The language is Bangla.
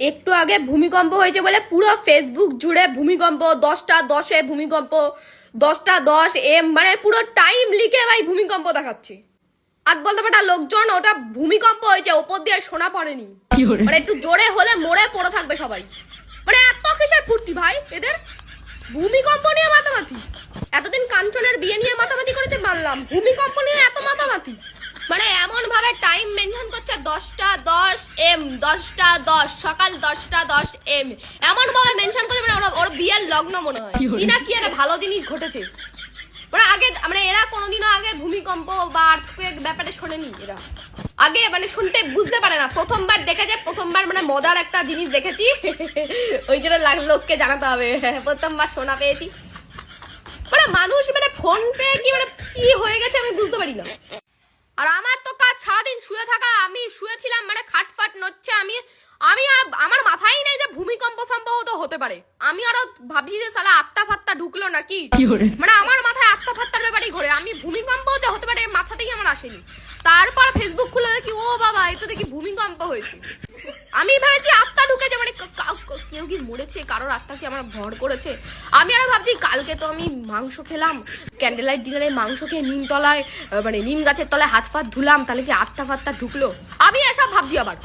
একটু আগে ভূমিকম্প হয়েছে বলে পুরো ফেসবুক জুড়ে ভূমিকম্প 10টা 10-এ ভূমিকম্প 10টা 10 এম মানে পুরো টাইম লিখে ভাই ভূমিকম্প দেখাচ্ছে। আর বলতে পারে লোকজন ওটা ভূমিকম্প হয়েছে, ওপর দিয়ে শোনা পড়েনি, মানে একটু জোরে হলে মরে পড়ে থাকবে সবাই। মানে এত কিসের ফুর্তি ভাই এদের? ভূমিকম্প নিয়ে মাতামাতি। এতদিন কাঞ্চনের বিয়ে নিয়ে মাতামাতি করেছে মানলাম, ভূমিকম্প নিয়ে এত মাতামাতি। মানে এমন ভাবে টাইম মেনশন করছে 10টা 10 এম 10টা 10 সকাল 10টা 10 এম এমন ভাবে মেনশন করছে মানে ওর বিয়ের লগ্ন মনে হয় কি না কি একটা ভালো জিনিস ঘটেছে। মানে আগে মানে এরা কোনোদিনও আগে ভূমিকম্প বা আর্থকুয়েক ব্যাপারে শোনেনি, এরা আগে মানে শুনতে বুঝতে পারে না, প্রথমবার দেখেছে, প্রথমবার মানে মজার একটা জিনিস দেখেছি ওই জন্য লোককে জানাতে হবে প্রথমবার শোনা পেয়েছি। মানে মানুষ মানে ফোন পেয়ে কি মানে কি হয়ে গেছে আমি বুঝতে পারি না। আর আমার তো কাজ সারাদিন শুয়ে থাকা, আমি শুয়েছিলাম মানে খাটফাট নচ্ছে, আমি আমার মাথায় নেই যে ভূমিকম্প ফম্প তো হতে পারে। আমি আরো ভাবছি যে সালা আত্মা ফাত্তা ঢুকলো নাকি, মানে আমার মাথায় আত্মা ফাত্তার ব্যাপারেই ঘোরে, আমি ভূমিকম্প যে হতে পারে মাথাতেই আমার আসেনি। তারপর ফেসবুক খুলে দেখি ও বাবা এই তো দেখি ভূমিকম্প হয়েছে। আমি ভেবেছি আত্মা ঢুকেছে, মানে কেউ কি মরেছে, কারোর আত্মা কি আমার ভর করেছে। আমি আরো ভাবছি কালকে তো আমি মাংস খেলাম, ক্যান্ডেল লাইট ডিনারে মাংস খেয়ে নিমতলায় মানে নিম গাছের তলায় হাত ফাত ধুলাম, তাহলে কি আত্মা ফাত্তা ঢুকলো, আমি এসব ভাবছি আবার।